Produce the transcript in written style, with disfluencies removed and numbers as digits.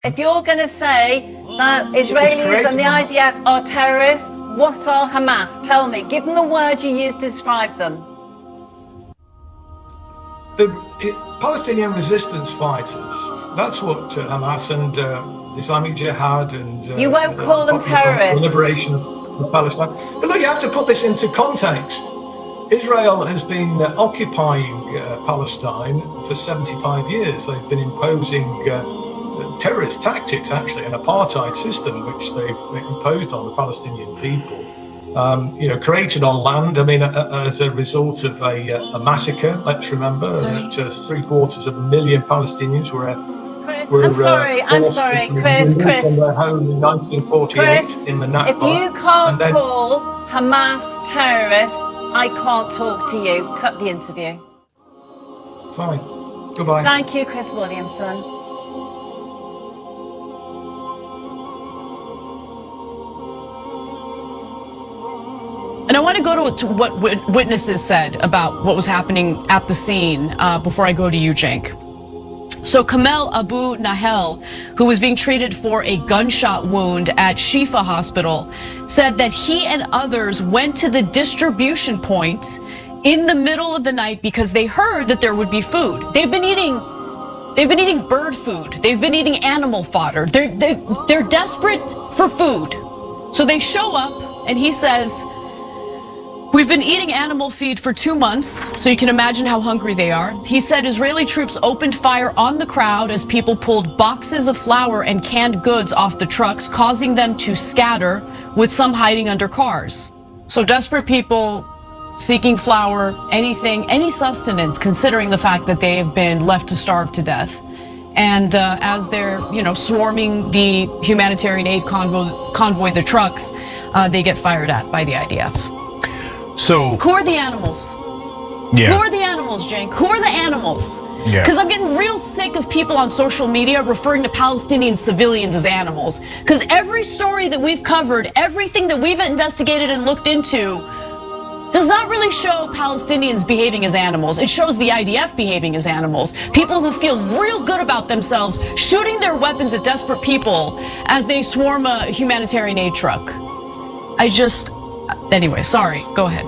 If you're going to say that Israelis and the IDF are terrorists, what are Hamas? Tell me. Give them the word you used to describe them. The Palestinian resistance fighters. That's what Hamas and Islamic Jihad and you won't call them terrorists. The liberation of Palestine. But look, you have to put this into context. Israel has been occupying Palestine for 75 years. They've been imposing terrorist tactics, actually, an apartheid system, which they've imposed on the Palestinian people. Created on land, as a result of a massacre, let's remember, that 750,000 Palestinians were I'm sorry, Chris. From their home in 1948 Chris, in the Nakba. If you can't call Hamas terrorists, I can't talk to you. Cut the interview. Fine. Goodbye. Thank you, Chris Williamson. And I want to go to what witnesses said about what was happening at the scene before I go to you, Cenk. So Kamel Abu Nahel, who was being treated for a gunshot wound at Shifa Hospital, said that he and others went to the distribution point in the middle of the night because they heard that there would be food. They've been eating bird food. They've been eating animal fodder. They're desperate for food. So they show up, and he says, "We've been eating animal feed for 2 months, so you can imagine how hungry they are." He said Israeli troops opened fire on the crowd as people pulled boxes of flour and canned goods off the trucks, causing them to scatter, with some hiding under cars. So desperate people seeking flour, anything, any sustenance, considering the fact that they have been left to starve to death. And as they're, swarming the humanitarian aid convoy, the trucks, they get fired at by the IDF. So who are the animals? Yeah. Who are the animals, Cenk? Who are the animals? Yeah. Because I'm getting real sick of people on social media referring to Palestinian civilians as animals. Because every story that we've covered, everything that we've investigated and looked into, does not really show Palestinians behaving as animals. It shows the IDF behaving as animals. People who feel real good about themselves, shooting their weapons at desperate people as they swarm a humanitarian aid truck. Anyway, sorry, go ahead.